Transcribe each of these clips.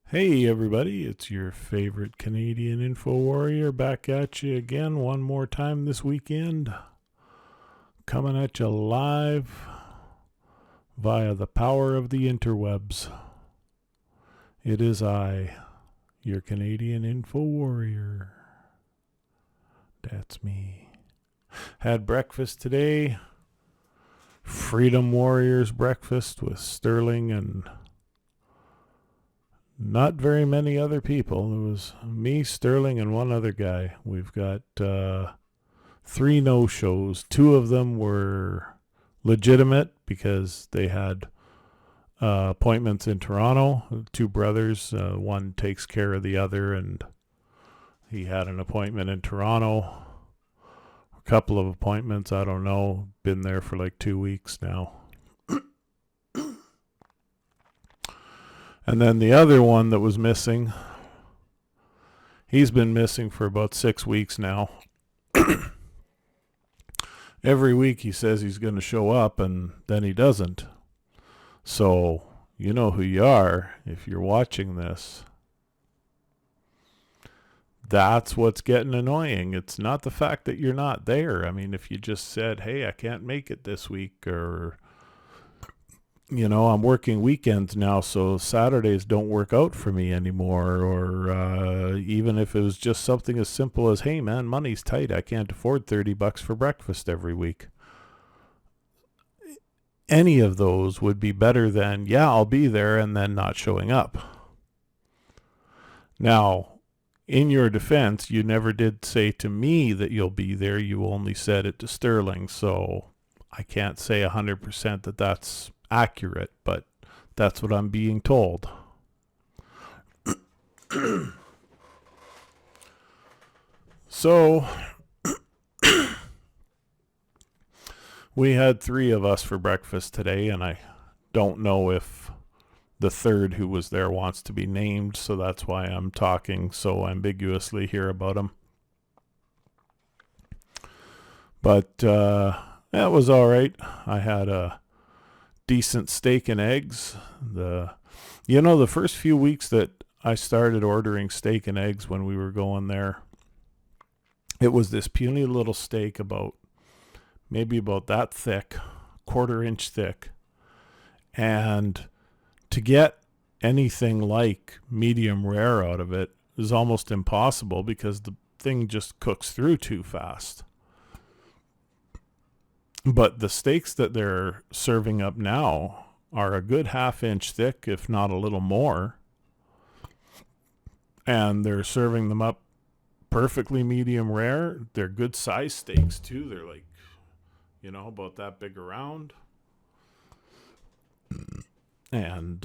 Hey everybody, it's your favorite Canadian info warrior back at you again one more time this weekend. Coming at you live via the power of the interwebs. It is I, your Canadian info warrior. That's me. Had breakfast today. Freedom Warriors breakfast with Sterling and not very many other people. It was me, Sterling, and one other guy. We've got 3 no-shows. 2 of them were legitimate because they had appointments in Toronto. 2 brothers. One takes care of the other, and he had an appointment in Toronto. A couple of appointments, I don't know. Been there for like 2 weeks now. And then the other one that was missing, he's been missing for about 6 weeks now. Every week he says he's going to show up, and then he doesn't. So, you know who you are if you're watching this. That's what's getting annoying. It's not the fact that you're not there. I mean, if you just said, hey, I can't make it this week, or I'm working weekends now, so Saturdays don't work out for me anymore. Or even if it was just something as simple as, hey, man, money's tight. I can't afford $30 for breakfast every week. Any of those would be better than, yeah, I'll be there, and then not showing up. Now, in your defense, you never did say to me that you'll be there. You only said it to Sterling, so I can't say 100% that that's accurate, but that's what I'm being told. So we had 3 of us for breakfast today, and I don't know if the third who was there wants to be named, so that's why I'm talking so ambiguously here about him. But it was all right. I had a decent steak and eggs. The first few weeks that I started ordering steak and eggs when we were going there, it was this puny little steak maybe about that thick, 1/4 inch thick. And to get anything like medium rare out of it is almost impossible because the thing just cooks through too fast. But the steaks that they're serving up now are a good 1/2 inch thick, if not a little more. And they're serving them up perfectly medium rare. They're good size steaks too. They're like, about that big around. And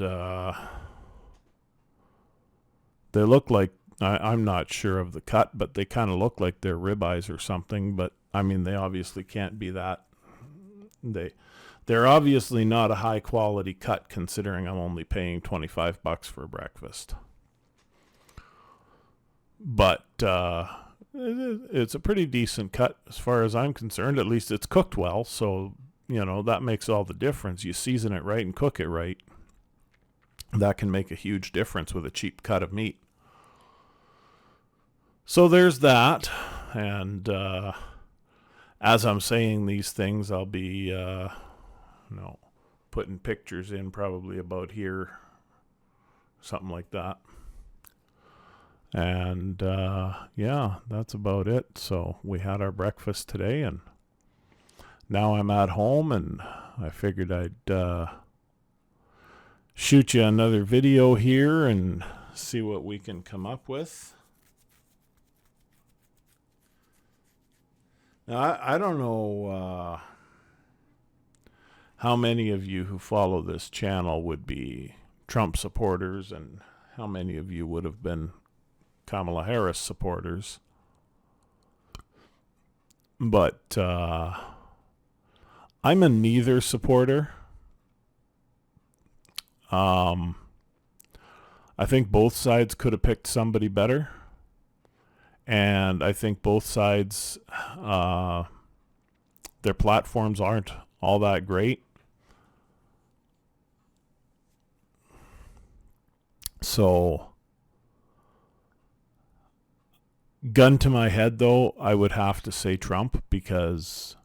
they look like, I'm not sure of the cut, but they kind of look like they're ribeyes or something. But I mean, they obviously can't be that. They're obviously not a high quality cut, considering I'm only paying $25 for breakfast. But it's a pretty decent cut as far as I'm concerned. At least it's cooked well, so that makes all the difference. You season it right and cook it right. That can make a huge difference with a cheap cut of meat. So there's that. And as I'm saying these things, I'll be putting pictures in probably about here, something like that. And that's about it. So we had our breakfast today, and now I'm at home, and I figured I'd shoot you another video here and see what we can come up with. Now, I don't know how many of you who follow this channel would be Trump supporters, and how many of you would have been Kamala Harris supporters. But I'm a neither supporter. I think both sides could have picked somebody better. And I think both sides, their platforms aren't all that great. So Gun to my head, though, I would have to say Trump, because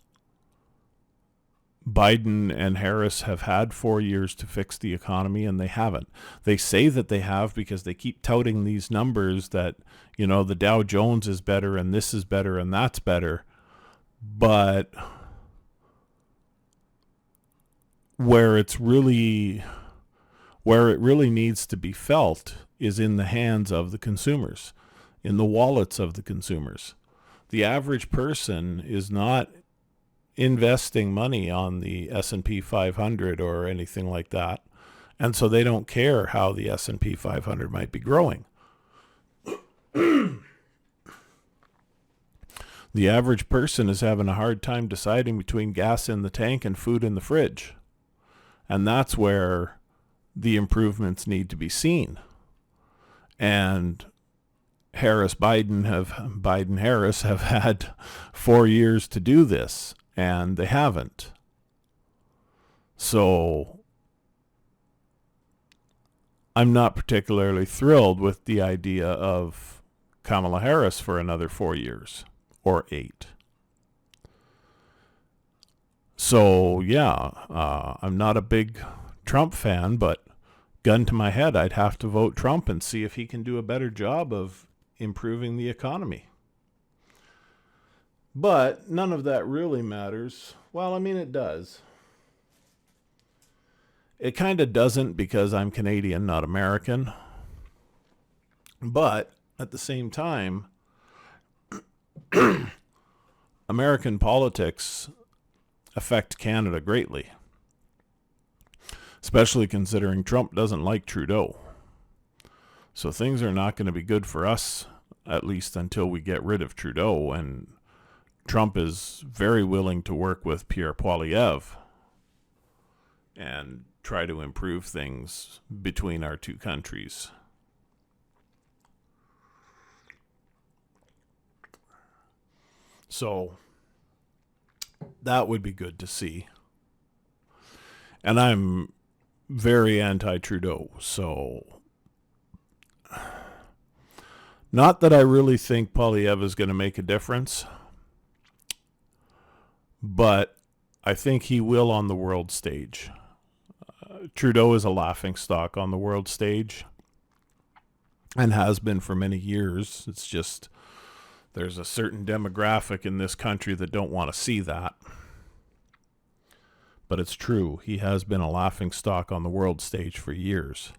Biden and Harris have had 4 years to fix the economy, and they haven't. They say that they have because they keep touting these numbers that, the Dow Jones is better and this is better and that's better. But where it really needs to be felt is in the hands of the consumers, in the wallets of the consumers. The average person is not investing money on the S&P 500 or anything like that, and so they don't care how the S&P 500 might be growing. The average person is having a hard time deciding between gas in the tank and food in the fridge, and that's where the improvements need to be seen. And Biden-Harris have had 4 years to do this, and they haven't. So I'm not particularly thrilled with the idea of Kamala Harris for another 4 years or 8. So yeah, I'm not a big Trump fan, but gun to my head, I'd have to vote Trump and see if he can do a better job of improving the economy. But none of that really matters. Well, I mean, it does. It kind of doesn't, because I'm Canadian, not American. But at the same time, American politics affect Canada greatly, especially considering Trump doesn't like Trudeau. So things are not going to be good for us, at least until we get rid of Trudeau. And Trump is very willing to work with Pierre Poilievre and try to improve things between our two countries. So that would be good to see. And I'm very anti-Trudeau, so not that I really think Poilievre is going to make a difference, but I think he will on the world stage. Trudeau is a laughingstock on the world stage and has been for many years. It's just there's a certain demographic in this country that don't want to see that. But it's true. He has been a laughingstock on the world stage for years.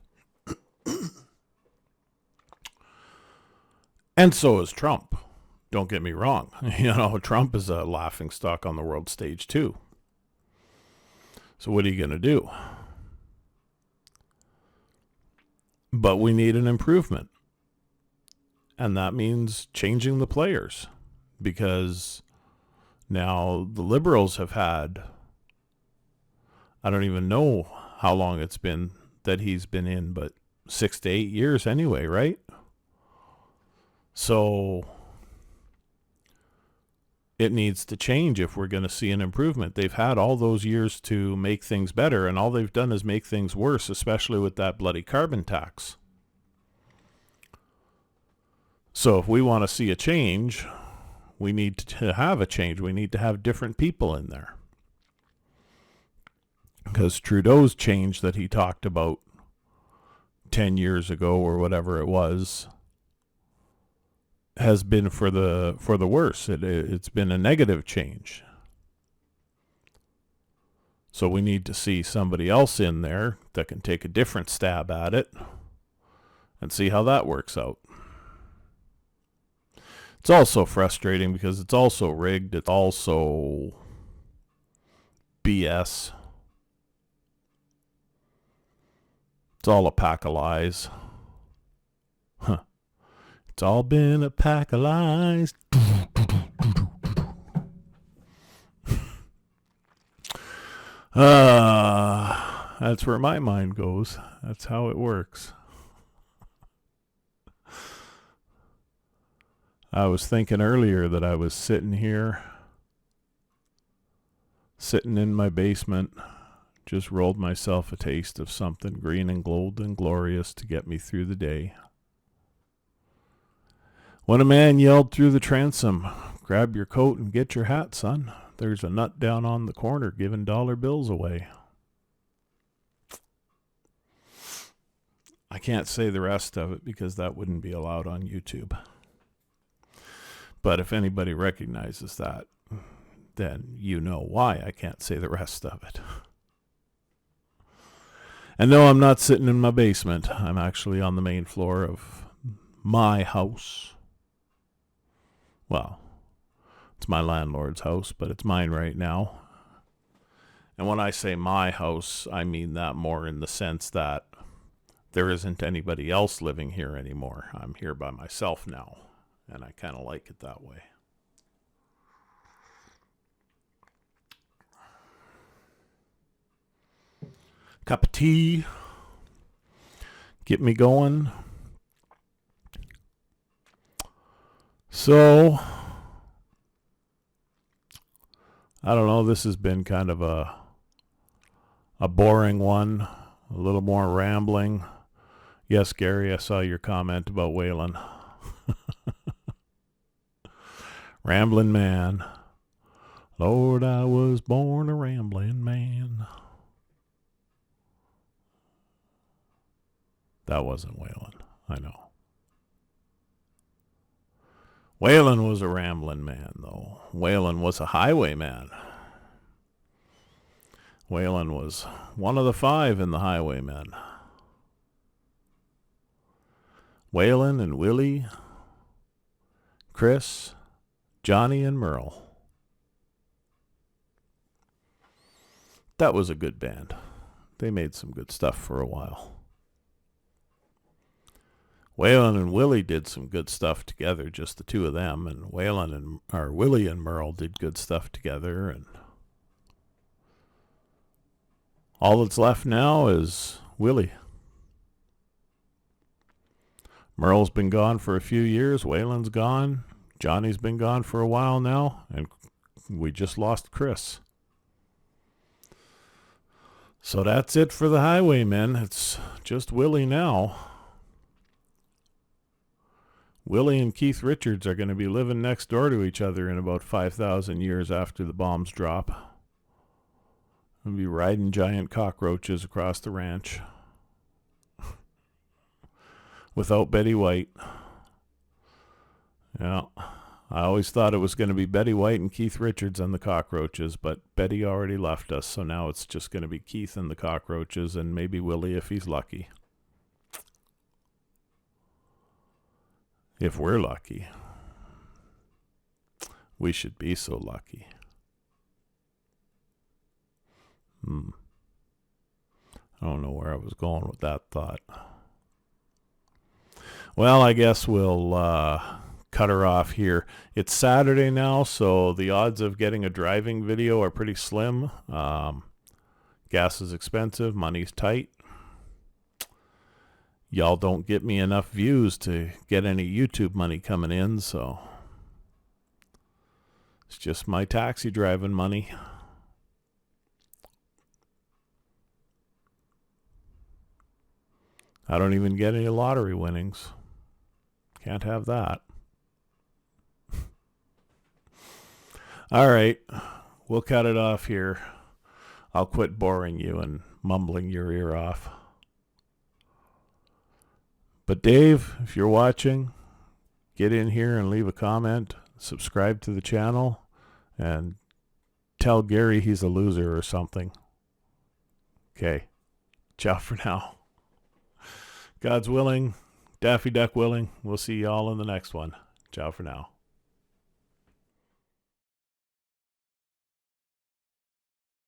And so is Trump. Don't get me wrong. Trump is a laughingstock on the world stage too. So what are you going to do? But we need an improvement. And that means changing the players. Because now the Liberals have had, I don't even know how long it's been that he's been in, but 6 to 8 years anyway, right? So it needs to change if we're going to see an improvement. They've had all those years to make things better, and all they've done is make things worse, especially with that bloody carbon tax. So if we want to see a change, we need to have a change. We need to have different people in there. Because Trudeau's change that he talked about 10 years ago or whatever it was has been for the worse. It's been a negative change. So we need to see somebody else in there that can take a different stab at it and see how that works out. It's also frustrating because it's also rigged. It's also BS. It's all a pack of lies. Huh. It's all been a pack of lies. That's where my mind goes. That's how it works. I was thinking earlier that I was sitting in my basement, just rolled myself a taste of something green and gold and glorious to get me through the day. When a man yelled through the transom, "Grab your coat and get your hat, son. There's a nut down on the corner giving dollar bills away." I can't say the rest of it because that wouldn't be allowed on YouTube. But if anybody recognizes that, then you know why I can't say the rest of it. And no, I'm not sitting in my basement. I'm actually on the main floor of my house. Well, it's my landlord's house, but it's mine right now. And when I say my house, I mean that more in the sense that there isn't anybody else living here anymore. I'm here by myself now, and I kind of like it that way. Cup of tea. Get me going. So, I don't know, this has been kind of a boring one, a little more rambling. Yes, Gary, I saw your comment about Waylon. Rambling man. Lord, I was born a rambling man. That wasn't Waylon, I know. Waylon was a rambling man, though. Waylon was a highwayman. Waylon was one of the 5 in the highwaymen. Waylon and Willie, Chris, Johnny, and Merle. That was a good band. They made some good stuff for a while. Waylon and Willie did some good stuff together, just the 2 of them, and Willie and Merle did good stuff together, and all that's left now is Willie. Merle's been gone for a few years, Waylon's gone, Johnny's been gone for a while now, and we just lost Chris. So that's it for the Highwaymen. It's just Willie now. Willie and Keith Richards are going to be living next door to each other in about 5,000 years after the bombs drop. They'll be riding giant cockroaches across the ranch. Without Betty White. Yeah, I always thought it was going to be Betty White and Keith Richards and the cockroaches, but Betty already left us, so now it's just going to be Keith and the cockroaches and maybe Willie if he's lucky. If we're lucky. We should be so lucky. I don't know where I was going with that thought. Well, I guess we'll cut her off here. It's Saturday now, so the odds of getting a driving video are pretty slim. Gas is expensive, money's tight. Y'all don't get me enough views to get any YouTube money coming in, so it's just my taxi driving money. I don't even get any lottery winnings. Can't have that. All right, we'll cut it off here. I'll quit boring you and mumbling your ear off. But Dave, if you're watching, get in here and leave a comment, subscribe to the channel, and tell Gary he's a loser or something. Okay, ciao for now. God's willing, Daffy Duck willing, we'll see y'all in the next one. Ciao for now.